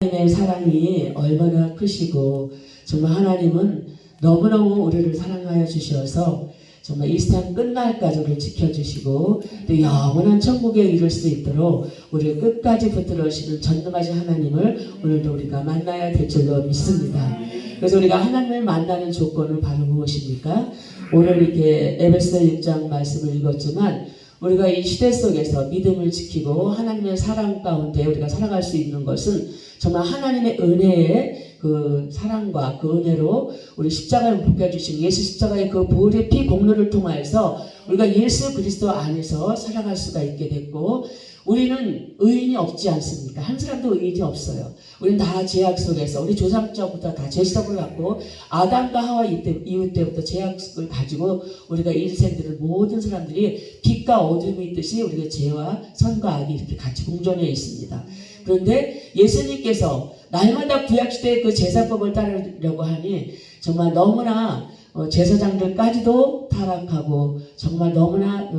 하나님의 사랑이 얼마나 크시고 정말 하나님은 너무너무 우리를 사랑하여 주셔서 정말 이 세상 끝날까지 우리를 지켜주시고 또 영원한 천국에 이룰 수 있도록 우리를 끝까지 붙들어주시는 전능하신 하나님을 오늘도 우리가 만나야 될 줄로 믿습니다. 그래서 우리가 하나님을 만나는 조건은 바로 무엇입니까? 오늘 이렇게 에베소 6장 말씀을 읽었지만 우리가 이 시대 속에서 믿음을 지키고 하나님의 사랑 가운데 우리가 살아갈 수 있는 것은 정말 하나님의 은혜의 그 사랑과 그 은혜로 우리 십자가를 묶여주신 예수 십자가의 그 보혈의 피 공로를 통하여서 우리가 예수 그리스도 안에서 살아갈 수가 있게 됐고, 우리는 의인이 없지 않습니까? 한 사람도 의인이 없어요. 우리는 다 죄악 속에서 우리 조상자부터 다 죄성을 갖고 아담과 하와 이후 때부터 죄악을 가지고 우리가 인생들을 모든 사람들이 빛과 어둠이 있듯이 우리가 죄와 선과 악이 이렇게 같이 공존해 있습니다. 그런데 예수님께서 날마다 구약시대의 그 제사법을 따르려고 하니 정말 너무나 제사장들까지도 타락하고 정말 너무나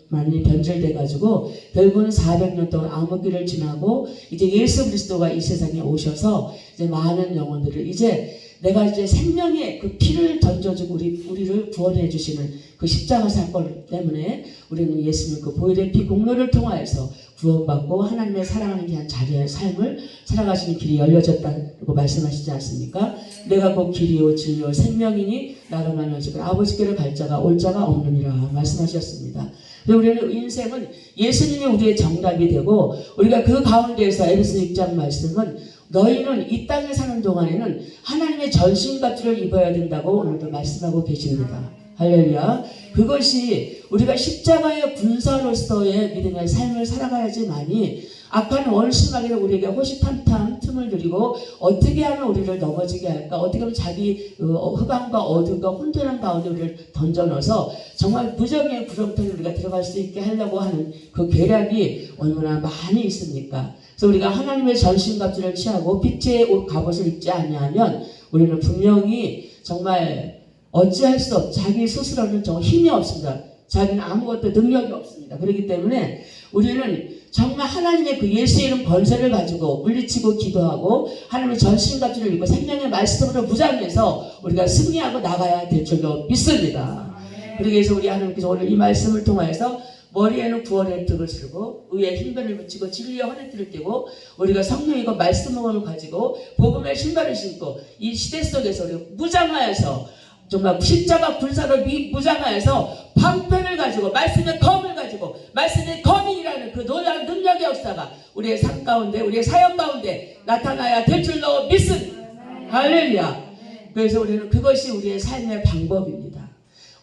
많이 변절돼가지고 결국은 400년 동안 암흑기를 지나고 이제 예수 그리스도가 이 세상에 오셔서 이제 많은 영혼들을 이제 내가 이제 생명의 그 피를 던져주고 우리를 구원해 주시는 그 십자가 사건 때문에 우리는 예수님 그 보혈의 피 공로를 통하여서 구원받고 하나님의 사랑하는 귀한 자리의 삶을 살아가시는 길이 열려졌다고 말씀하시지 않습니까? 내가 곧 길이요 진리요 생명이니 나로 말미암아 아버지께로 갈 자가 올 자가 없느니라 말씀하셨습니다. 우리는 인생은 예수님이 우리의 정답이 되고 우리가 그 가운데에서 에베소 6장 말씀은 너희는 이 땅에 사는 동안에는 하나님의 전신갑주를 입어야 된다고 오늘도 말씀하고 계십니다. 할렐루야. 그것이 우리가 십자가의 군사로서의 믿음의 삶을 살아가야지만이 악한 원수마귀는 우리에게 호시탐탐 틈을 들이고 어떻게 하면 우리를 넘어지게 할까, 어떻게 하면 자기 흑암과 어둠과 혼돈한 가운데 우리를 던져넣어서 정말 무정의 구렁텅이에 우리가 들어갈 수 있게 하려고 하는 그 계략이 얼마나 많이 있습니까? 그래서 우리가 하나님의 전신갑주를 취하고 빛의 옷 갑옷을 입지 않냐면 우리는 분명히 정말 어찌할 수 없, 자기 스스로는 정말 힘이 없습니다. 자기는 아무것도 능력이 없습니다. 그렇기 때문에 우리는 정말 하나님의 그 예수의 이름 권세를 가지고 물리치고 기도하고 하나님의 전신갑주를 입고 생명의 말씀으로 무장해서 우리가 승리하고 나가야 될 줄로 믿습니다. 그래서 우리 하나님께서 오늘 이 말씀을 통하여서 머리에는 구원의 득을 쓰고 의에 흰변을 붙이고 진리의 허리띠를 띠고 우리가 성령이고 말씀을 가지고 복음의 신발을 신고 이 시대 속에서 우리가 무장하여서 정말 십자가 불사로 무장하여서 방편을 가지고 말씀의 검을 가지고 말씀의 검이라는 그 놀라운 능력의 역사가 우리의 삶 가운데 우리의 사역 가운데 나타나야 될 줄로 믿습니다. 할렐루야. 그래서 우리는 그것이 우리의 삶의 방법입니다.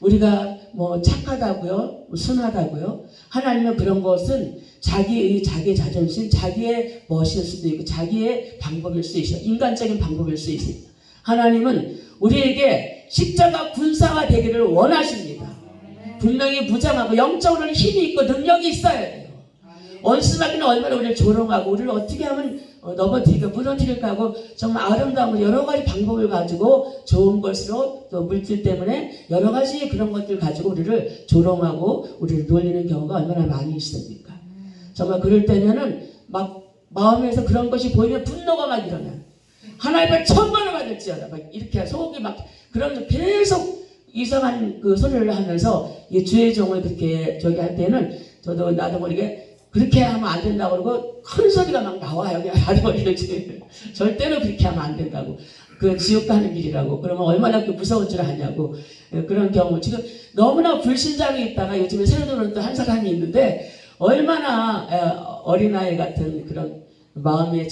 우리가 뭐 착하다고요, 순하다고요. 하나님은 그런 것은 자기의 자존심, 자기의 멋일 수도 있고 자기의 방법일 수 있어요. 인간적인 방법일 수 있습니다. 하나님은 우리에게 십자가 군사가 되기를 원하십니다. 분명히 무장하고 영적으로는 힘이 있고 능력이 있어야 돼요. 원수마귀는 얼마나 우리를 조롱하고 우리를 어떻게 하면 넘어뜨릴까 무너뜨릴까 하고 정말 아름다운 여러 가지 방법을 가지고 좋은 것으로 또 물질 때문에 여러 가지 그런 것들 가지고 우리를 조롱하고 우리를 놀리는 경우가 얼마나 많이 있습니까? 정말 그럴 때면은 막 마음에서 그런 것이 보이면 분노가 막 일어나요. 하나님을 천만을 받을지어다 막 이렇게 속이 막 그런 계속 이상한 그 소리를 하면서 이 주의 종을 그렇게 저기 할 때는 저도 나도 모르게 그렇게 하면 안 된다고 그러고 큰 소리가 막 나와요. 나도 모르게 절대로 그렇게 하면 안 된다고. 그 지옥 가는 길이라고. 그러면 얼마나 그 무서운 줄 아냐고. 그런 경우 지금 너무나 불신자로 있다가 요즘에 새로 들어온 또 한 사람이 있는데 얼마나 어린아이 같은 그런 마음에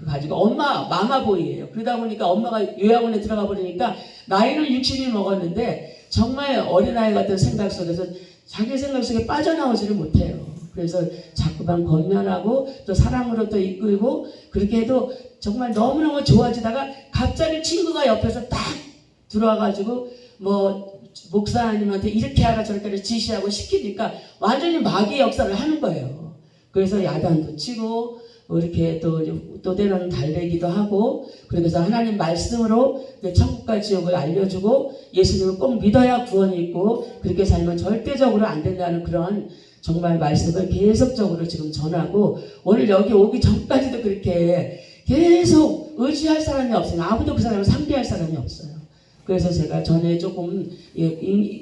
가지고 엄마 마마보이예요. 그러다 보니까 엄마가 요양원에 들어가 버리니까 나이는 60이 먹었는데 정말 어린아이 같은 생각 속에서 자기 생각 속에 빠져나오지를 못해요. 그래서 자꾸만 권면하고 또 사랑으로 또 이끌고 그렇게 해도 정말 너무너무 좋아지다가 갑자기 친구가 옆에서 딱 들어와가지고 뭐 목사님한테 이렇게 하라 저렇게 하라 지시하고 시키니까 완전히 마귀의 역사를 하는 거예요. 그래서 야단도 치고 이렇게 또 때로는 달래기도 하고 그래서 하나님 말씀으로 천국과 지옥을 알려주고 예수님을 꼭 믿어야 구원이 있고 그렇게 살면 절대적으로 안 된다는 그런 정말 말씀을 계속적으로 지금 전하고 오늘 여기 오기 전까지도 그렇게 계속 의지할 사람이 없어요. 아무도 그 사람을 상대할 사람이 없어요. 그래서 제가 전에 조금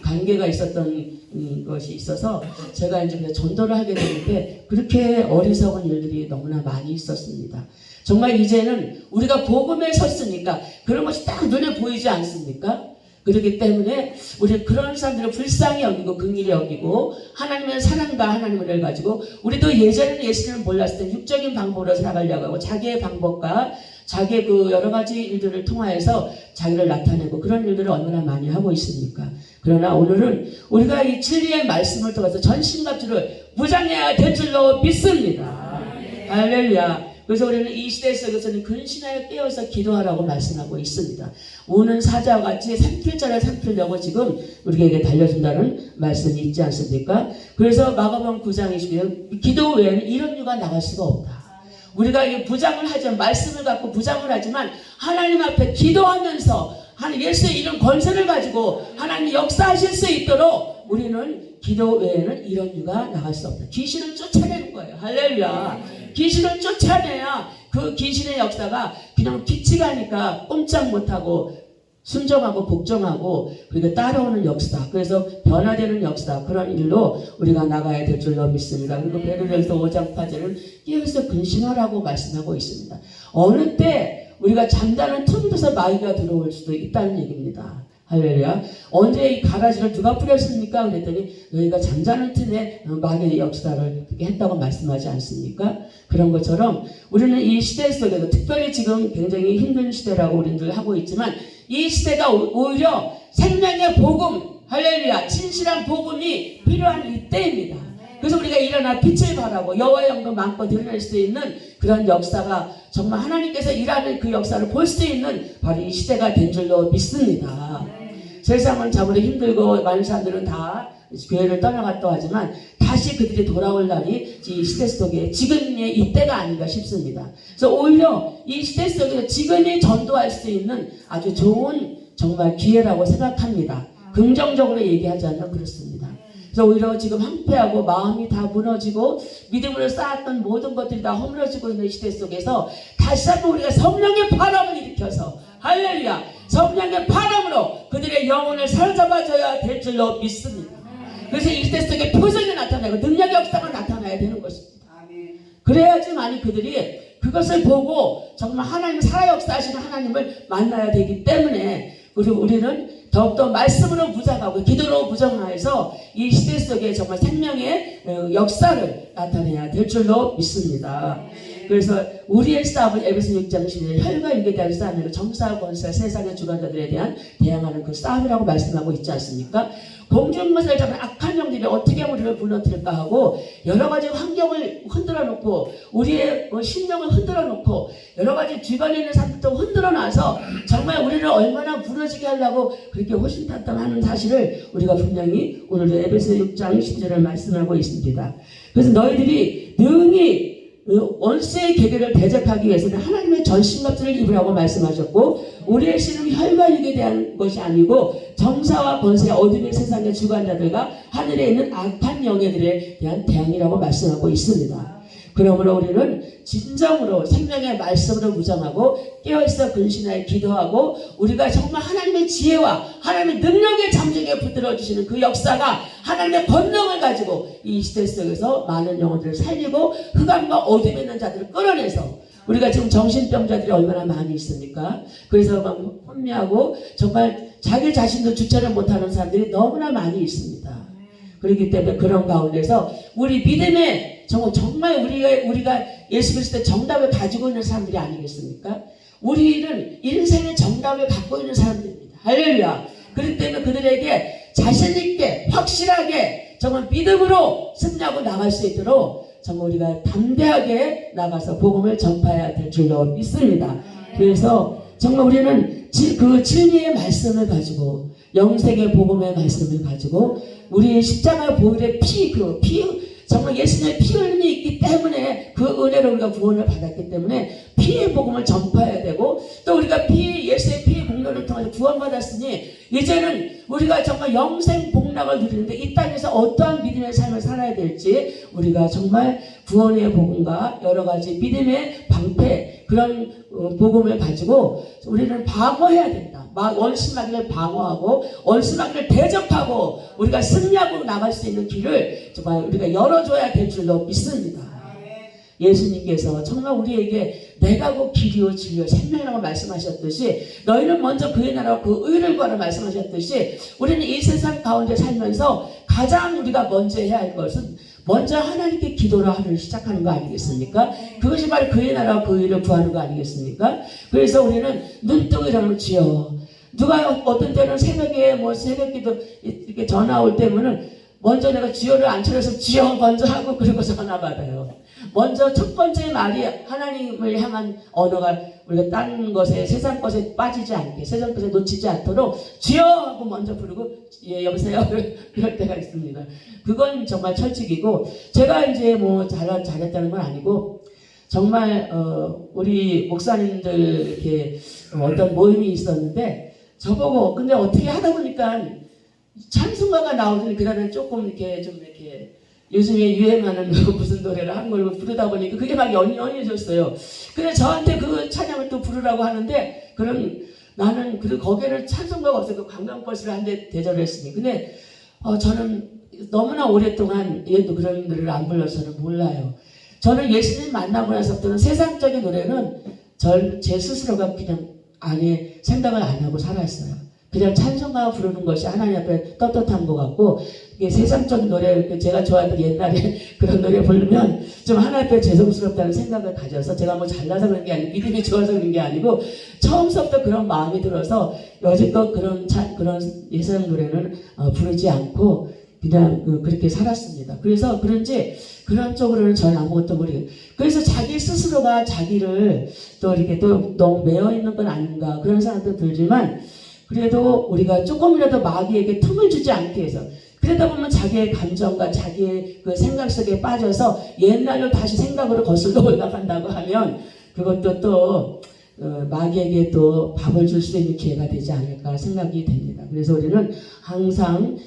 관계가 있었던 것이 있어서 제가 이제 그냥 전도를 하게 되는데 그렇게 어리석은 일들이 너무나 많이 있었습니다. 정말 이제는 우리가 복음에 섰으니까 그런 것이 딱 눈에 보이지 않습니까? 그렇기 때문에 우리는 그런 사람들을 불쌍히 여기고 긍휼히 여기고 하나님의 사랑과 하나님을 가지고 우리도 예전에는 예수님을 몰랐을 때 육적인 방법으로 살아가려고 하고 자기의 방법과 자기의 그 여러 가지 일들을 통하여서 자기를 나타내고 그런 일들을 얼마나 많이 하고 있습니까? 그러나 오늘은 우리가 이 진리의 말씀을 통해서 전신갑주를 무장해야 될 줄로 믿습니다. 할렐루야. 그래서 우리는 이 시대 속에서는 근신하여 깨어서 기도하라고 말씀하고 있습니다. 우는 사자와 같이 삼킬 자를 삼키려고 지금 우리에게 달려준다는 말씀이 있지 않습니까? 그래서 마가복음 9장 20절 기도 외에는 이런 유가 나갈 수가 없다. 우리가 이 부장을 하지만 말씀을 갖고 부장을 하지만 하나님 앞에 기도하면서 예수의 이런 권세를 가지고 하나님 역사하실 수 있도록 우리는 기도 외에는 이런 유가 나갈 수 없다. 귀신을 쫓아내는 거예요. 할렐루야. 귀신을 쫓아내야 그 귀신의 역사가 그냥 기치가니까 꼼짝 못하고 순종하고 복종하고 그리고 따라오는 역사, 그래서 변화되는 역사, 그런 일로 우리가 나가야 될 줄로 믿습니다. 그리고 베드로전서 5장 8절은 깨어서 근신하라고 말씀하고 있습니다. 어느 때 우리가 잠자는 틈에서 마귀가 들어올 수도 있다는 얘기입니다. 할렐루야. 언제 이 가라지를 누가 뿌렸습니까? 그랬더니 너희가 잠자는 틈에 마귀의 역사를 그렇게 했다고 말씀하지 않습니까? 그런 것처럼 우리는 이 시대 속에서 특별히 지금 굉장히 힘든 시대라고 우리들 하고 있지만 이 시대가 오히려 생명의 복음, 할렐루야, 진실한 복음이 필요한 이때입니다. 그래서 우리가 일어나 빛을 발하고 여호와의 영도 많고 드러낼 수 있는 그런 역사가 정말 하나님께서 일하는 그 역사를 볼 수 있는 바로 이 시대가 된 줄로 믿습니다. 세상은 저번에 힘들고 많은 사람들은 다 교회를 떠나갔다 하지만 다시 그들이 돌아올 날이 이 시대 속에 지금의 이때가 아닌가 싶습니다. 그래서 오히려 이 시대 속에서 지금이 전도할 수 있는 아주 좋은 정말 기회라고 생각합니다. 긍정적으로 얘기하자면 그렇습니다. 그래서 오히려 지금 황폐하고 마음이 다 무너지고 믿음으로 쌓았던 모든 것들이 다 허물어지고 있는 시대 속에서 다시 한번 우리가 성령의 바람을 일으켜서 할렐루야, 성령의 바람으로 그들의 영혼을 사로잡아줘야 될 줄로 믿습니다. 그래서 이 시대 속에 표정이 나타나고 능력의 역사가 나타나야 되는 것입니다. 그래야지만이 그들이 그것을 보고 정말 하나님 살아 역사하시는 하나님을 만나야 되기 때문에 우리는 더욱더 말씀으로 무장하고 기도로 무장하여서 이 시대 속에 정말 생명의 역사를 나타내야 될 줄로 믿습니다. 그래서 우리의 싸움은 에베소 6장 11절 혈과 육에 대한 싸움이고 정사와 권세와 세상의 주관자들에 대한 대항하는 그 싸움이라고 말씀하고 있지 않습니까? 공중것을 잡은 악한 영들이 어떻게 우리를 무너뜨릴까 하고 여러 가지 환경을 흔들어 놓고 우리의 신령을 흔들어 놓고 여러 가지 주변에 있는 사람들도 흔들어 놔서 정말 우리를 얼마나 무너지게 하려고 그렇게 호신탄탄하는 사실을 우리가 분명히 오늘도 에베소 6장 10절을 말씀하고 있습니다. 그래서 너희들이 능히 원수의 계계를 대적하기 위해서는 하나님의 전신갑주를 입으라고 말씀하셨고 우리의 신은 혈과 육에 대한 것이 아니고 정사와 권세 어둠의 세상의 주관자들과 하늘에 있는 악한 영예들에 대한 대항이라고 말씀하고 있습니다. 그러므로 우리는 진정으로 생명의 말씀으로 무장하고 깨어있어 근신하여 기도하고 우리가 정말 하나님의 지혜와 하나님의 능력의 잠재에 붙들어 주시는 그 역사가 하나님의 권능을 가지고 이 시대 속에서 많은 영혼들을 살리고 흑암과 어둠에 있는 자들을 끌어내서 우리가 지금 정신병자들이 얼마나 많이 있습니까? 그래서 막 혼미하고 정말 자기 자신도 주체를 못하는 사람들이 너무나 많이 있습니다. 그렇기 때문에 그런 가운데서 우리 믿음에 정말 우리가 예수 그리스도의 정답을 가지고 있는 사람들이 아니겠습니까? 우리는 인생의 정답을 갖고 있는 사람들입니다. 할렐루야. 그렇기 때문에 그들에게 자신있게 확실하게 정말 믿음으로 승리하고 나갈 수 있도록 정말 우리가 담대하게 나가서 복음을 전파해야 될 줄로 믿습니다. 그래서 정말 우리는 그 진리의 말씀을 가지고 영생의 복음의 말씀을 가지고 우리의 십자가 보혈의 정말 예수님의 피 흘림이 있기 때문에 그 은혜로 우리가 구원을 받았기 때문에 피의 복음을 전파해야 되고 또 우리가 예수의 피의 공로를 통해서 구원받았으니 이제는 우리가 정말 영생 복락을 누리는데 이 땅에서 어떠한 믿음의 삶을 살아야 될지 우리가 정말 구원의 복음과 여러 가지 믿음의 방패 그런 복음을 가지고 우리는 방어해야 된다. 원수마귀를 방어하고 원수마귀를 대적하고 우리가 승리하고 나갈 수 있는 길을 정말 우리가 열어줘야 될 줄로 믿습니다. 예수님께서 정말 우리에게 내가 곧 길이요 진리요 생명이라고 말씀하셨듯이 너희는 먼저 그의 나라와 그 의를 구하라 말씀하셨듯이 우리는 이 세상 가운데 살면서 가장 우리가 먼저 해야 할 것은 먼저 하나님께 기도를 하루를 시작하는 거 아니겠습니까? 그것이 바로 그의 나라와 그 의를 구하는 거 아니겠습니까? 그래서 우리는 눈뜨기라는 주여 누가 어떤 때는 새벽에 새벽기도 이렇게 전화 올 때면은 먼저 내가 주여를 안 차려서 주여 먼저 하고 그리고 전화 받아요. 먼저 첫 번째 말이 하나님을 향한 언어가 우리가 다른 것에 세상 것에 빠지지 않게 세상 것에 놓치지 않도록 주여 하고 먼저 부르고 예 여보세요 그럴 때가 있습니다. 그건 정말 철칙이고 제가 이제 잘했다는 건 아니고 정말 우리 목사님들 이렇게 어떤 모임이 있었는데 저보고 근데 어떻게 하다 보니까 찬송가가 나오더니 그날은 조금 이렇게 좀 이렇게 요즘에 유행하는 무슨 노래를 한 걸 부르다 보니까 그게 막 연연해졌어요. 근데 저한테 그 찬양을 또 부르라고 하는데 그럼 나는 거기에는 찬송가가 없어서 관광버스를 한 대 대절을 했으니 근데 저는 너무나 오랫동안 얘도 그런 노래를 안 불러서는 몰라요. 저는 예수님 만나고 나서부터는 세상적인 노래는 제 스스로가 그냥 안에 생각을 안 하고 살았어요. 그냥 찬송가 부르는 것이 하나님 앞에 떳떳한 것 같고 이게 세상적인 노래 제가 좋아했던 옛날에 그런 노래 부르면 좀 하나님 앞에 죄송스럽다는 생각을 가져서 제가 뭐 잘나서 그런 게 아니고 믿음이 좋아서 그런 게 아니고 처음부터 그런 마음이 들어서 여지껏 그런 예상 노래는 부르지 않고 그냥 그렇게 살았습니다. 그래서 그런지 그런 쪽으로는 저는 아무것도 모르겠어요. 그래서 자기 스스로가 자기를 또 이렇게 또 너무 매여 있는 건 아닌가 그런 생각도 들지만 그래도 우리가 조금이라도 마귀에게 틈을 주지 않게 해서 그러다 보면 자기의 감정과 자기의 그 생각 속에 빠져서 옛날로 다시 생각으로 거슬러 올라간다고 하면 그것도 또 마귀에게 또 밥을 줄 수 있는 기회가 되지 않을까 생각이 됩니다. 그래서 우리는 항상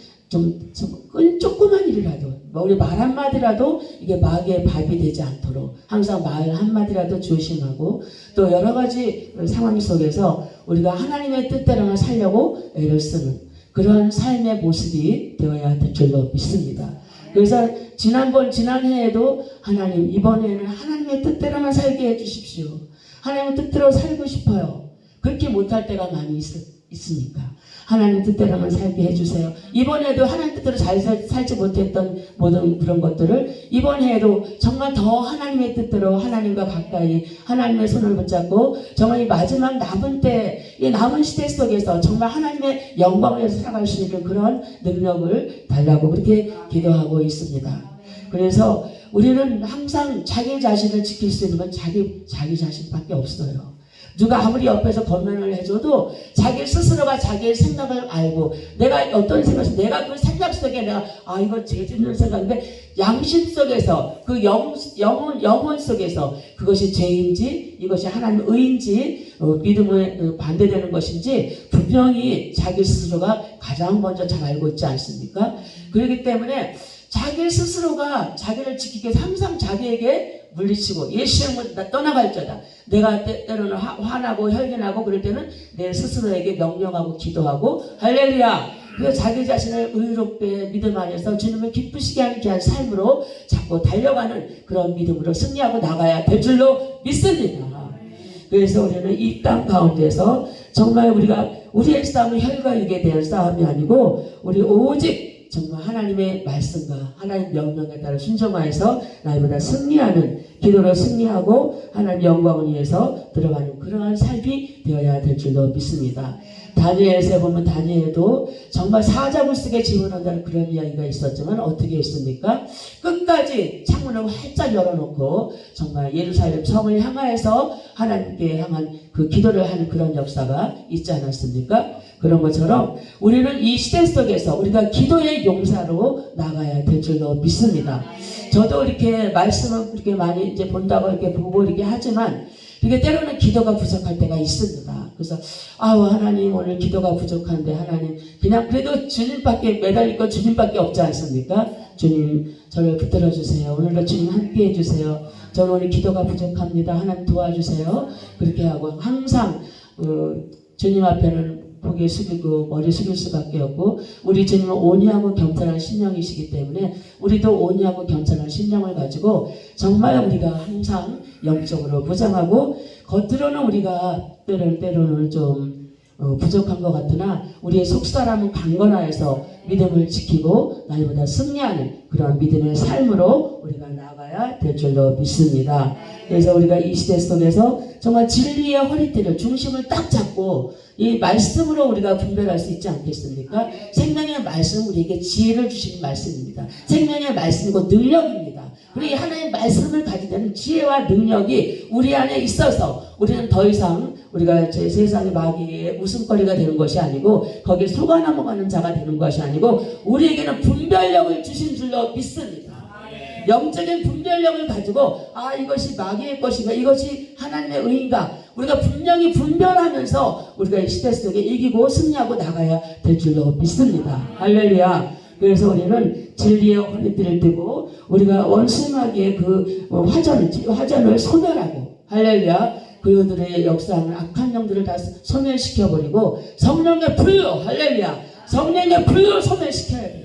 조그만 일이라도 우리 말 한마디라도 이게 마귀의 밥이 되지 않도록 항상 말 한마디라도 조심하고 또 여러 가지 상황 속에서 우리가 하나님의 뜻대로만 살려고 애를 쓰는 그런 삶의 모습이 되어야 될 줄로 믿습니다. 그래서 지난해에도 하나님 이번에는 하나님의 뜻대로만 살게 해주십시오. 하나님의 뜻대로 살고 싶어요. 그렇게 못할 때가 많이 있으니까 하나님 뜻대로만 살게 해주세요. 이번에도 하나님 뜻대로 잘 살지 못했던 모든 그런 것들을 이번 해에도 정말 더 하나님의 뜻대로 하나님과 가까이 하나님의 손을 붙잡고 정말 이 마지막 남은 때, 이 남은 시대 속에서 정말 하나님의 영광을 위해서 살아갈 수 있는 그런 능력을 달라고 그렇게 기도하고 있습니다. 그래서 우리는 항상 자기 자신을 지킬 수 있는 건 자기 자신밖에 없어요. 누가 아무리 옆에서 권면을 해줘도 자기 스스로가 자기의 생각을 알고 내가 어떤 생각에서 내가 그 생각 속에 내가 이거 죄짓는 생각인데 양심 속에서 그 영혼 속에서 그것이 죄인지 이것이 하나님의 의인지 믿음에 반대되는 것인지 분명히 자기 스스로가 가장 먼저 잘 알고 있지 않습니까? 그렇기 때문에 자기 스스로가 자기를 지키기 위해서 항상 자기에게 물리치고 예수님은 떠나갈자다. 내가 때로는 화나고 혈견하고 그럴 때는 내 스스로에게 명령하고 기도하고 할렐루야. 그래서 자기 자신을 의롭게 믿음 안에서 주님을 기쁘시게 하는 귀한 삶으로 자꾸 달려가는 그런 믿음으로 승리하고 나가야 될 줄로 믿습니다. 그래서 우리는 이 땅 가운데서 정말 우리의 싸움은 혈과 육에 대한 싸움이 아니고 우리 오직 정말 하나님의 말씀과 하나님 명령에 따라 순종하여서 나이보다 승리하는 기도로 승리하고 하나님 영광을 위해서 들어가는 그러한 삶이 되어야 될 줄로 믿습니다. 다니엘서에 보면 다니엘도 정말 사자굴 속에 집어넣는다는 그런 이야기가 있었지만 어떻게 했습니까? 끝까지 창문을 활짝 열어놓고 정말 예루살렘 성을 향하여서 하나님께 향한 그 기도를 하는 그런 역사가 있지 않았습니까? 그런 것처럼 우리는 이 시대 속에서 우리가 기도의 용사로 나가야 될 줄로 믿습니다. 저도 이렇게 말씀을 이렇게 많이 이제 본다고 이렇게 보고 이렇게 하지만 이게 때로는 기도가 부족할 때가 있습니다. 그래서 하나님 오늘 기도가 부족한데 하나님 그냥 그래도 주님밖에 매달릴 건 주님밖에 없지 않습니까? 주님 저를 붙들어 주세요. 오늘도 주님 함께 해주세요. 저는 오늘 기도가 부족합니다. 하나님 도와주세요. 그렇게 하고 항상 주님 앞에는 고개 숙이고 머리 숙일 수밖에 없고, 우리 주님은 온유하고 겸손한 심령이시기 때문에 우리도 온유하고 겸손한 심령을 가지고 정말 우리가 항상 영적으로 무장하고, 겉으로는 우리가 때로는 좀 부족한 것 같으나 우리의 속사람은 강건하여서 믿음을 지키고 나이보다 승리하는 그런 믿음의 삶으로 우리가 나아가야 될 줄로 믿습니다. 그래서 우리가 이 시대 속에서 정말 진리의 허리띠를 중심을 딱 잡고 이 말씀으로 우리가 분별할 수 있지 않겠습니까? 생명의 말씀은 우리에게 지혜를 주시는 말씀입니다. 생명의 말씀이고 능력입니다. 우리 하나님의 말씀을 가진 자는 지혜와 능력이 우리 안에 있어서 우리는 더 이상 우리가 제 세상의 마귀의 웃음거리가 되는 것이 아니고 거기에 속아 넘어가는 자가 되는 것이 아니고 우리에게는 분별력을 주신 줄로 믿습니다. 영적인 분별력을 가지고 이것이 마귀의 것인가 이것이 하나님의 의인가 우리가 분명히 분별하면서 우리가 이 시대 속에 이기고 승리하고 나가야 될 줄로 믿습니다. 할렐루야. 그래서 우리는 진리의 허리띠를 띠고 우리가 원수마귀의 그 화전을 소멸하고, 할렐루야, 그들의 역사하는 악한 영들을 다 소멸시켜버리고 성령의 불로, 할렐루야, 성령의 불로 소멸시켜야 돼요.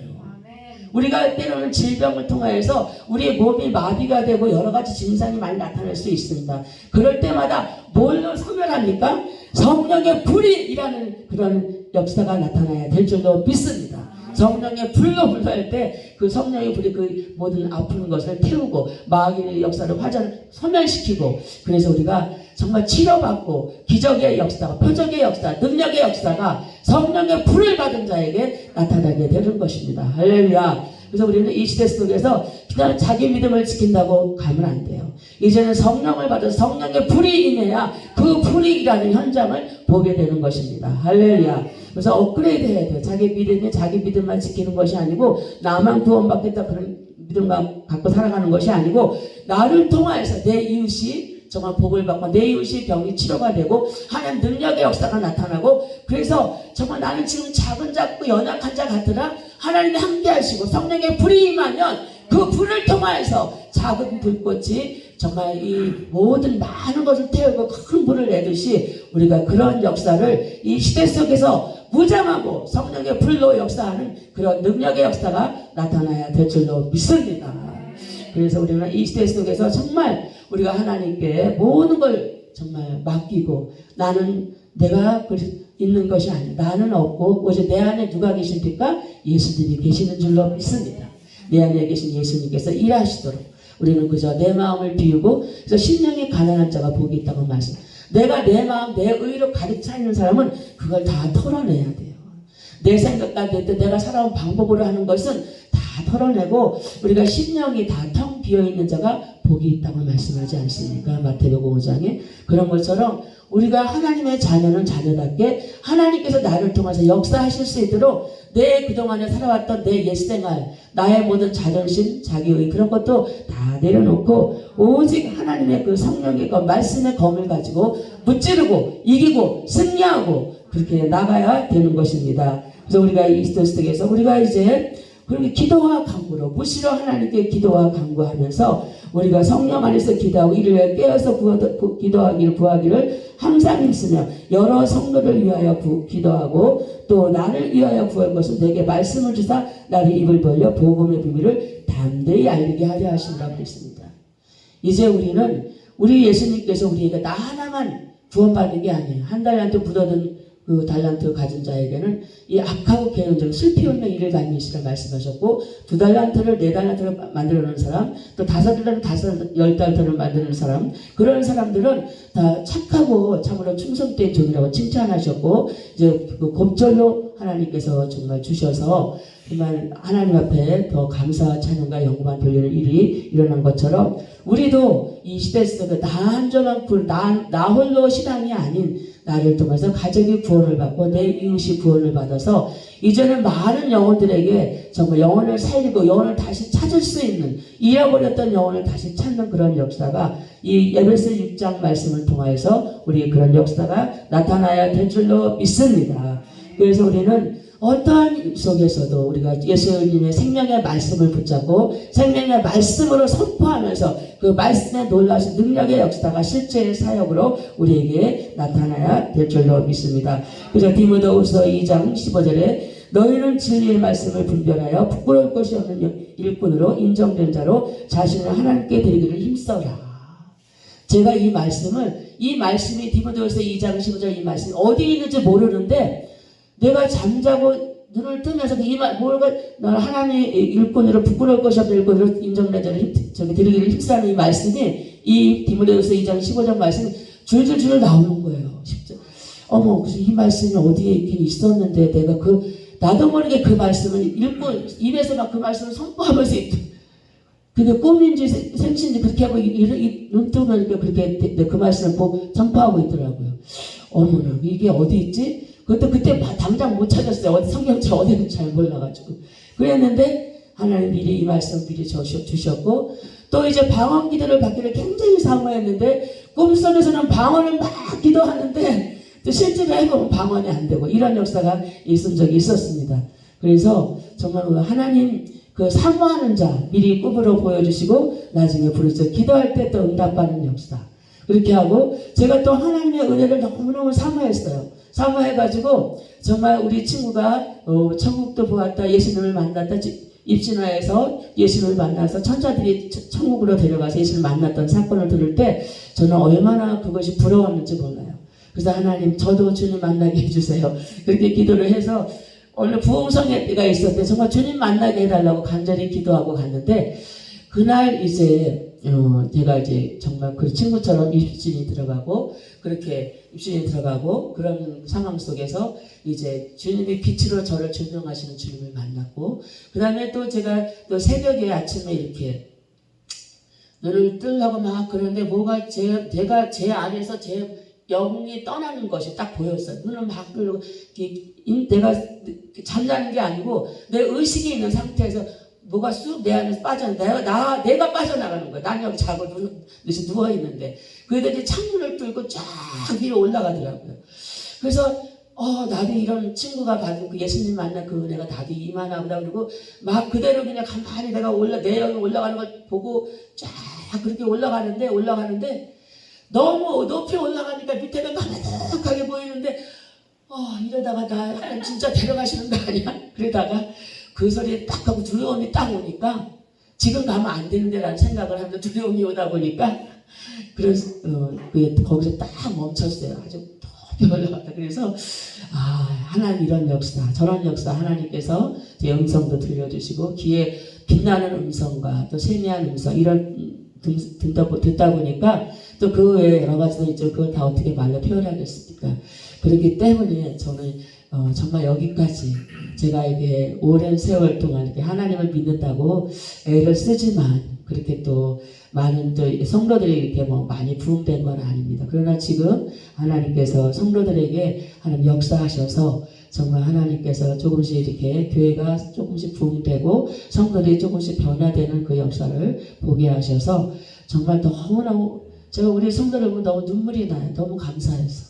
우리가 때로는 질병을 통하여서 우리의 몸이 마비가 되고 여러 가지 증상이 많이 나타날 수 있습니다. 그럴 때마다 뭘로 소멸합니까? 성령의 불이 일하는 그런 역사가 나타나야 될 줄로 믿습니다. 성령의 불로 불할 때 그 성령의 불이 그 모든 아픈 것을 태우고 마귀의 역사를 소멸시키고, 그래서 우리가 정말 치료받고 기적의 역사, 표적의 역사, 능력의 역사가 성령의 불을 받은 자에게 나타나게 되는 것입니다. 할렐루야. 그래서 우리는 이 시대 속에서 그냥 자기 믿음을 지킨다고 가면 안 돼요. 이제는 성령을 받아 성령의 불이 임해야 그 불이 일하는 현장을 보게 되는 것입니다. 할렐루야. 그래서 업그레이드 해야 돼요. 자기 믿음만 지키는 것이 아니고 나만 구원받겠다 그런 믿음만 갖고 살아가는 것이 아니고 나를 통하여서 내 이웃이 정말 복을 받고 내 이웃이 병이 치료가 되고 하나님 능력의 역사가 나타나고, 그래서 정말 나는 지금 작은 자고 연약한 자 같으나 하나님이 함께 하시고 성령의 불이 임하면 그 불을 통하여서 작은 불꽃이 정말 이 모든 많은 것을 태우고 큰 불을 내듯이 우리가 그런 역사를 이 시대 속에서 무장하고 성령의 불로 역사하는 그런 능력의 역사가 나타나야 될 줄로 믿습니다. 그래서 우리는 이 시대 속에서 정말 우리가 하나님께 모든 걸 정말 맡기고, 나는 내가 있는 것이 아니야. 나는 없고 오직 내 안에 누가 계십니까? 예수님이 계시는 줄로 믿습니다. 내 안에 계신 예수님께서 일하시도록 우리는 그저 내 마음을 비우고, 그래서 심령이 가난한 자가 복이 있다고 말씀. 내가 내 마음, 내 의로 가득 차 있는 사람은 그걸 다 털어내야 돼요. 내 생각과 내가 살아온 방법으로 하는 것은 다 털어내고, 우리가 심령이 다 텅 비어있는 자가 복이 있다고 말씀하지 않습니까? 마태복음 5장에. 그런 것처럼 우리가 하나님의 자녀는 자녀답게 하나님께서 나를 통해서 역사하실 수 있도록 내 그동안에 살아왔던 내 옛생활, 나의 모든 자존심, 자기의 그런 것도 다 내려놓고 오직 하나님의 그 성령의 그 말씀의 검을 가지고 무찌르고 이기고 승리하고 그렇게 나가야 되는 것입니다. 그래서 우리가 이 시대에서 우리가 이제 그렇게 기도와 간구로 무시로 하나님께 기도와 간구하면서 우리가 성령 안에서 기도하고 이를 깨어서 구하기를 항상 힘쓰며 여러 성도를 위하여 기도하고 또 나를 위하여 구할 것은 내게 말씀을 주사 나를 입을 벌려 복음의 비밀을 담대히 알리게 하려 하신다고 했습니다. 이제 우리는 우리 예수님께서 우리에게 나 하나만 구원받는 게 아니에요. 한 달란트 묻어둔 그 달란트 가진 자에게는 이 악하고 게으른 슬피 없는 일을 가미시라 말씀하셨고, 2달란트를 4달란트를 만들어 놓은 사람, 또 5달란트 10달란트를 만드는 사람, 그런 사람들은 다 착하고 참으로 충성된 종이라고 칭찬하셨고, 이제 그 곱절로 하나님께서 정말 주셔서 정말 하나님 앞에 더 감사와 찬양과 영광 돌리는 일이 일어난 것처럼 우리도 이 시대 속에 나 한조만 나 홀로 신앙이 아닌 나를 통해서 가족이 구원을 받고 내 이웃이 구원을 받아서 이제는 많은 영혼들에게 정말 영혼을 살리고 영혼을 다시 찾을 수 있는, 잃어버렸던 영혼을 다시 찾는 그런 역사가 이 에베소 6장 말씀을 통해서 우리 그런 역사가 나타나야 될 줄로 믿습니다. 그래서 우리는 어떠한 속에서도 우리가 예수님의 생명의 말씀을 붙잡고 생명의 말씀으로 선포하면서 그 말씀의 놀라신 능력의 역사가 실제의 사역으로 우리에게 나타나야 될 줄로 믿습니다. 그래서 디모데후서 2장 15절에 너희는 진리의 말씀을 분별하여 부끄러울 것이 없는 일꾼으로 인정된 자로 자신을 하나님께 드리기를 힘써라. 제가 이 말씀이 디모데후서 2장 15절 이 말씀이 어디 있는지 모르는데 내가 잠자고 눈을 뜨면서 너는 하나님의 일꾼으로 부끄러울 것이 없는 일꾼으로 인정된 자를 드리기를 힘쓰라는 이 말씀이 이 디모데후서 2장 15절 말씀이 줄줄줄 나오는 거예요. 어머, 그래서 이 말씀이 어디에 있긴 있었는데 내가 나도 모르게 그 말씀을 읽고 입에서 막 그 말씀을 선포하면서 그게 꿈인지 생신지 그렇게 하고 눈 뜨면 그렇게 그 말씀을 선포하고 있더라고요. 어머나 이게 어디 있지? 그것도 그때 당장 못 찾았어요. 어디 성경책 어디는 잘 몰라가지고 그랬는데 하나님 미리 이 말씀 미리 주셨고 또 이제 방언 기도를 받기를 굉장히 사모했는데 꿈속에서는 방언을 막 기도하는데 또 실제로 해보면 방언이 안 되고 이런 역사가 있은 적이 있었습니다. 그래서 정말 하나님 그 사모하는 자 미리 꿈으로 보여주시고 나중에 부르짖어 기도할 때 또 응답받는 역사 그렇게 하고 제가 또 하나님의 은혜를 너무너무 사모했어요. 사모해가지고 정말 우리 친구가 천국도 보았다 예수님을 만났다 입신화에서 예수님을 만나서 천사들이 천국으로 데려가서 예수님을 만났던 사건을 들을 때 저는 얼마나 그것이 부러웠는지 몰라요. 그래서 하나님 저도 주님 만나게 해주세요. 그렇게 기도를 해서 원래 부흥성회 때가 있었을 때 정말 주님 만나게 해달라고 간절히 기도하고 갔는데 그날 이제 제가 이제 정말 그 친구처럼 입신이 들어가고 그런 상황 속에서 이제 주님이 빛으로 저를 조명하시는 주님을 만났고 그 다음에 또 제가 또 새벽에 아침에 이렇게 눈을 뜨려고 막 그러는데 제가 제 안에서 제 영이 떠나는 것이 딱 보였어요. 눈을 막 뜨고 내가 잠자는 게 아니고 내 의식이 있는 상태에서 뭐가 쑥 내 안에서 내가 빠져나가는 거야. 난 여기 자고 누워있는데. 그래서 이제 창문을 뚫고 쫙 위로 올라가더라고요. 그래서, 나도 이런 친구가 받은 그 예수님 만난 그 은혜가 나도 이만하구나. 그리고 막 그대로 그냥 가만히 내가 내 영이 올라가는 걸 보고 쫙 그렇게 올라가는데 너무 높이 올라가니까 밑에가 까마득하게 보이는데, 이러다가 나 진짜 데려가시는 거 아니야? 그러다가 그 소리에 딱 하고 두려움이 딱 오니까 지금 가면 안 되는데라는 생각을 하면서 두려움이 오다 보니까 그래서 거기서 딱 멈췄어요. 아주 높이 올라갔다. 그래서 하나님 이런 역사 저런 역사 하나님께서 제 음성도 들려주시고 귀에 빛나는 음성과 또 세미한 음성 이런 듣다 보니까 또 그 외에 여러 가지도 있죠. 그걸 다 어떻게 말로 표현하겠습니까? 그렇기 때문에 저는 정말 여기까지 제가 이게 오랜 세월 동안 이렇게 하나님을 믿는다고 애를 쓰지만 그렇게 또 많은 또 성도들이 이렇게 많이 부흥된 건 아닙니다. 그러나 지금 하나님께서 성도들에게 하나님 역사하셔서 정말 하나님께서 조금씩 이렇게 교회가 조금씩 부흥되고 성도들이 조금씩 변화되는 그 역사를 보게 하셔서 정말 너무너무 제가 우리 성도들 보면 너무 눈물이 나요. 너무 감사해서.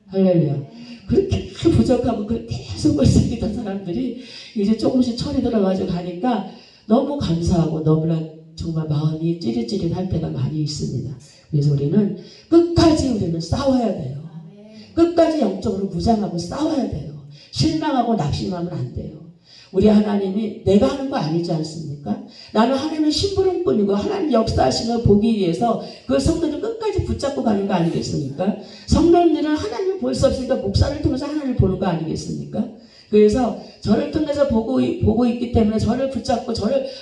할렐루야. 그렇게 부족하고 그렇게 계속 벌써 사람들이 이제 조금씩 철이 들어가지고 가니까 너무 감사하고 너무나 정말 마음이 찌릿찌릿할 때가 많이 있습니다. 그래서 우리는 끝까지 싸워야 돼요. 끝까지 영적으로 무장하고 싸워야 돼요. 실망하고 낙심하면 안 돼요. 우리 하나님이 내가 하는 거 아니지 않습니까? 나는 하나님의 심부름꾼이고 하나님 역사하시는 걸 보기 위해서 그 성도를 끝까지 붙잡고 가는 거 아니겠습니까? 성도들은 하나님을 볼 수 없으니까 목사를 통해서 하나님을 보는 거 아니겠습니까? 그래서 저를 통해서 보고 있기 때문에 저를 붙잡고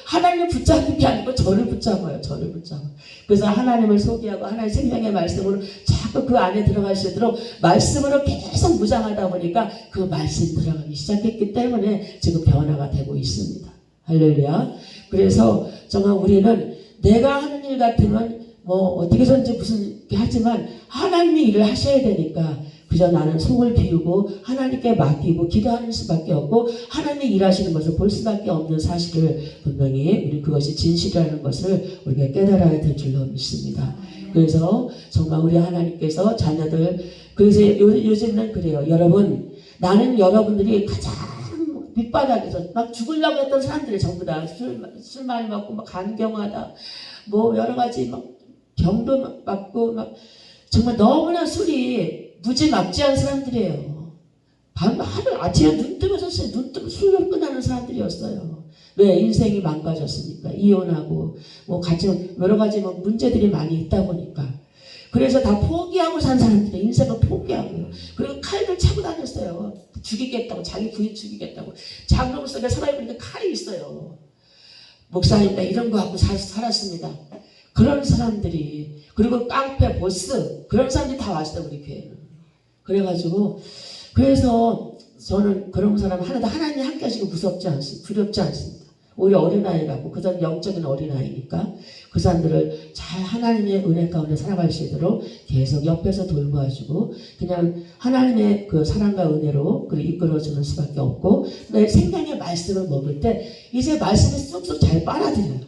하나님을 붙잡는 게 아니고 저를 붙잡아요. 그래서 하나님을 소개하고 하나님의 생명의 말씀으로 자꾸 그 안에 들어갈 수 있도록 말씀으로 계속 무장하다 보니까 그 말씀이 들어가기 시작했기 때문에 지금 변화가 되고 있습니다. 할렐루야. 그래서 정말 우리는 내가 하는 일 같으면 어떻게든지 무슨 하지만 하나님이 일을 하셔야 되니까 그저 나는 속을 비우고 하나님께 맡기고 기도하는 수밖에 없고 하나님이 일하시는 것을 볼 수밖에 없는 사실을 분명히 우리 그것이 진실이라는 것을 우리가 깨달아야 될 줄로 믿습니다. 그래서 정말 우리 하나님께서 자녀들 그래서 요즘은 그래요. 여러분 나는 여러분들이 가장 밑바닥에서 막 죽으려고 했던 사람들이 전부 다 술 많이 먹고 막 간경하다 뭐 여러 가지 막 병도 맞고 막 정말 너무나 술이 무지막지한 사람들이에요. 하루 아침에 눈 뜨면서 눈 뜨면 술로 끝나는 사람들이었어요. 왜? 인생이 망가졌으니까. 이혼하고 뭐 같이 여러 가지 뭐 문제들이 많이 있다 보니까. 그래서 다 포기하고 산 사람들이 인생을 포기하고 그리고 칼을 차고 다녔어요. 죽이겠다고 자기 부인 죽이겠다고 장롱 속에 살아있는데 칼이 있어요. 목사님 나 이런 거 갖고 살았습니다. 그런 사람들이 그리고 깡패 보스 그런 사람들이 다 왔어요 우리 교회는. 그래가지고 그래서 저는 그런 사람 하나도 하나님 함께 하시고 무섭지 않습니다. 두렵지 않습니다. 오히려 어린아이 같고 그 사람 영적인 어린아이니까 그 사람들을 잘 하나님의 은혜 가운데 살아갈 수 있도록 계속 옆에서 돌보아주고 그냥 하나님의 그 사랑과 은혜로 이끌어주는 수밖에 없고 내 생명의 말씀을 먹을 때 이제 말씀이 쑥쑥 잘 빨아들여요.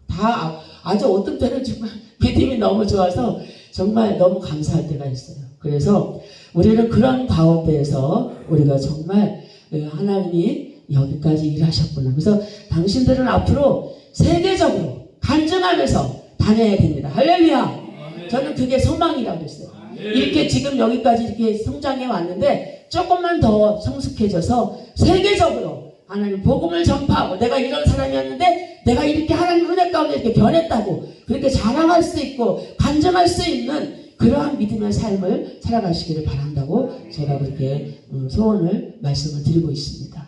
다 아주 어떤 때는 정말 믿음이 너무 좋아서 정말 너무 감사할 때가 있어요. 그래서 우리는 그런 가운데에서 우리가 정말 하나님이 여기까지 일하셨구나. 그래서 당신들은 앞으로 세계적으로 간증하면서 다녀야 됩니다. 할렐루야. 저는 그게 소망이라고 했어요. 이렇게 지금 여기까지 이렇게 성장해 왔는데 조금만 더 성숙해져서 세계적으로 하나님 복음을 전파하고 내가 이런 사람이었는데 내가 이렇게 하나님 은혜 가운데 이렇게 변했다고 그렇게 자랑할 수 있고 간증할 수 있는 그러한 믿음의 삶을 살아가시기를 바란다고 제가 그렇게 소원을 말씀을 드리고 있습니다.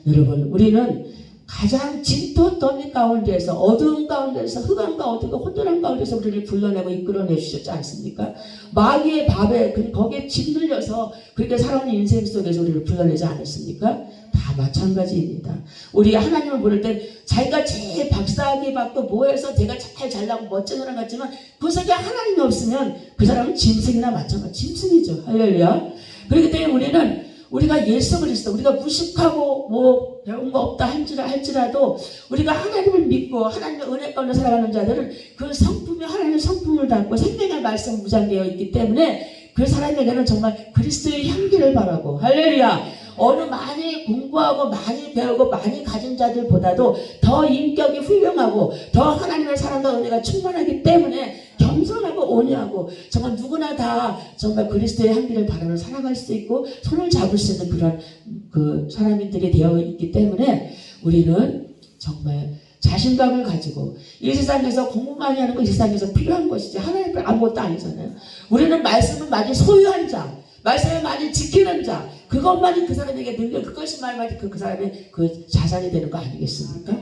여러분 우리는 가장 진토 더미 가운데에서 어두운 가운데에서 흑암 가운데서 혼돈한 가운데서 우리를 불러내고 이끌어내 주셨지 않습니까? 마귀의 밥에 거기에 짓눌려서 그렇게 살아온 인생 속에서 우리를 불러내지 않았습니까? 다 마찬가지입니다. 우리가 하나님을 부를 때 자기가 제일 박사학위 받고 뭐해서 제가 잘 잘나고 멋진 사람 같지만 그 속에 하나님이 없으면 그 사람은 짐승이나 마찬가지. 짐승이죠. 할렐루야. 그렇기 때문에 우리는 우리가 예수 그리스도 우리가 무식하고 뭐 배운 거 없다 할지라도 우리가 하나님을 믿고 하나님의 은혜 가운데 살아가는 자들은 그 성품이 하나님의 성품을 담고 생명의 말씀 무장되어 있기 때문에 그 사람에게는 정말 그리스도의 향기를 바라고 할렐루야. 어느 많이 공부하고 많이 배우고 많이 가진 자들보다도 더 인격이 훌륭하고 더 하나님의 사랑과 은혜가 충만하기 때문에 겸손하고 온유하고 정말 누구나 다 정말 그리스도의 향기를 바라며 살아갈 수 있고 손을 잡을 수 있는 그런 그 사람들이 되어 있기 때문에 우리는 정말 자신감을 가지고 이 세상에서 공부 많이 하는 건 이 세상에서 필요한 것이지 하나님 아무것도 아니잖아요. 우리는 말씀을 많이 소유한 자 말씀을 많이 지키는 자 그것만이 그 사람에게 능력 그것이 말마디 그 사람의 그 자산이 되는 거 아니겠습니까?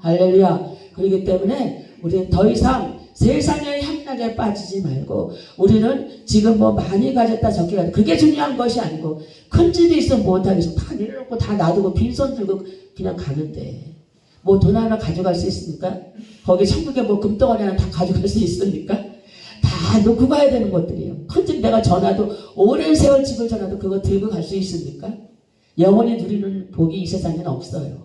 할렐루야. 그렇기 때문에 우리는 더 이상 세상의 향락에 빠지지 말고 우리는 지금 뭐 많이 가졌다 적게 가졌다 그게 중요한 것이 아니고 큰 집이 있으면 못하겠어 다 내려놓고 다 놔두고 빈손 들고 그냥 가는데 뭐 돈 하나 가져갈 수 있습니까? 거기 천국에 뭐 금덩어리 하나 다 가져갈 수 있습니까? 다 놓고 가야 되는 것들이에요. 큰 집 내가 전화도 오랜 세월 집을 전화도 그거 들고 갈 수 있습니까? 영원히 누리는 복이 이 세상에는 없어요.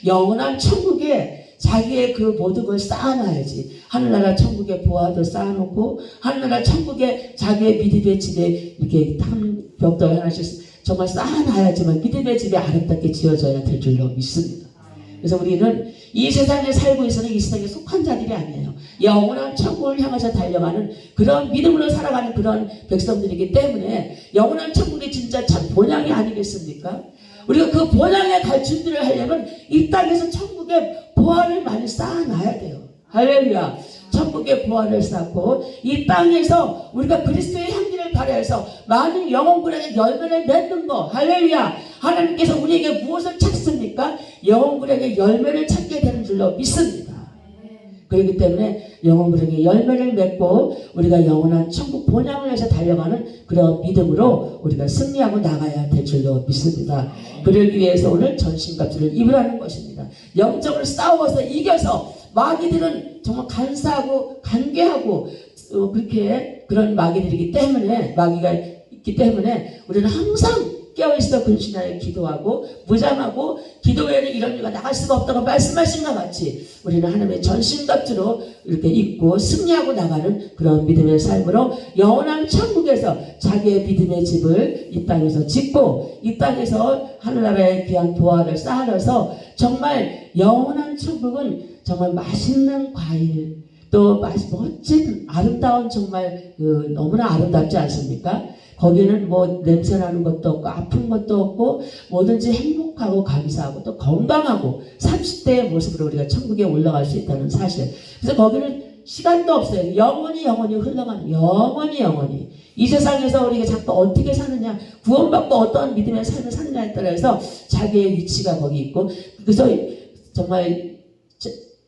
영원한 천국에 자기의 그 모든 걸 쌓아놔야지. 하늘나라 천국에 보화도 쌓아놓고 하늘나라 천국에 자기의 믿음의 집에 이렇게 한 벽돌 하나씩 정말 쌓아놔야지만 믿음의 집이 아름답게 지어져야 될 줄로 믿습니다. 그래서 우리는 이 세상에 살고 있어는 이 세상에 속한 자들이 아니에요. 영원한 천국을 향해서 달려가는 그런 믿음으로 살아가는 그런 백성들이기 때문에 영원한 천국이 진짜 참 본향이 아니겠습니까? 우리가 그 본향에 갈 준비를 하려면 이 땅에서 천국에 보화를 많이 쌓아놔야 돼요. 할렐루야. 천국의 보화를 쌓고 이 땅에서 우리가 그리스도의 향기를 발휘해서 많은 영혼들에게 열매를 맺는 거. 할렐루야. 하나님께서 우리에게 무엇을 찾습니까? 영혼들에게 열매를 찾게 되는 줄로 믿습니다. 그렇기 때문에 영혼들에게 열매를 맺고 우리가 영원한 천국 본향을 위해서 달려가는 그런 믿음으로 우리가 승리하고 나가야 될 줄로 믿습니다. 그러기 위해서 오늘 전신갑주를 입으라는 것입니다. 영적으로 싸워서 이겨서 마귀들은 정말 간사하고 간계하고 그렇게 그런 마귀들이기 때문에 마귀가 있기 때문에 우리는 항상 깨어있어 근신하여 기도하고 무장하고 기도 외에는 이런 일가 나갈 수가 없다고 말씀하신 것 같이 우리는 하나님의 전신갑주로 이렇게 입고 승리하고 나가는 그런 믿음의 삶으로 영원한 천국에서 자기의 믿음의 집을 이 땅에서 짓고 이 땅에서 하늘나라의 귀한 보화를 쌓아서 정말 영원한 천국은 정말 맛있는 과일 또 멋진 아름다운 정말 너무나 아름답지 않습니까? 거기는 뭐 냄새나는 것도 없고 아픈 것도 없고 뭐든지 행복하고 감사하고 또 건강하고 30대의 모습으로 우리가 천국에 올라갈 수 있다는 사실. 그래서 거기는 시간도 없어요. 영원히 흘러가는 영원히 이 세상에서 우리가 자꾸 어떻게 사느냐 구원받고 어떠한 믿음의 삶을 사느냐에 따라서 자기의 위치가 거기 있고 그래서 정말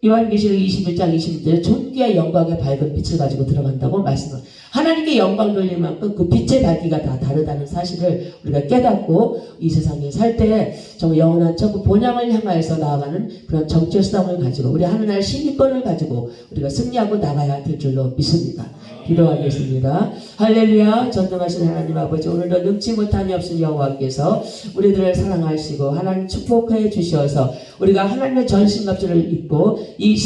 요한계시록 21장 20절에 존귀와 영광의 밝은 빛을 가지고 들어간다고 말씀합니다. 하나님께 영광 돌릴 만큼 그 빛의 밝기가 다 다르다는 사실을 우리가 깨닫고 이 세상에 살 때 정말 영원한 천국 본향을 향하여서 나아가는 그런 정체성을 가지고 우리 하나님의 신의권을 가지고 우리가 승리하고 나가야 될 줄로 믿습니다. 기도하겠습니다. 할렐루야. 전능하신 하나님 아버지 오늘도 능치 못함이 없을 여호와께서 우리들을 사랑하시고 하나님 축복해 주셔서 우리가 하나님의 전신갑주를 입고 이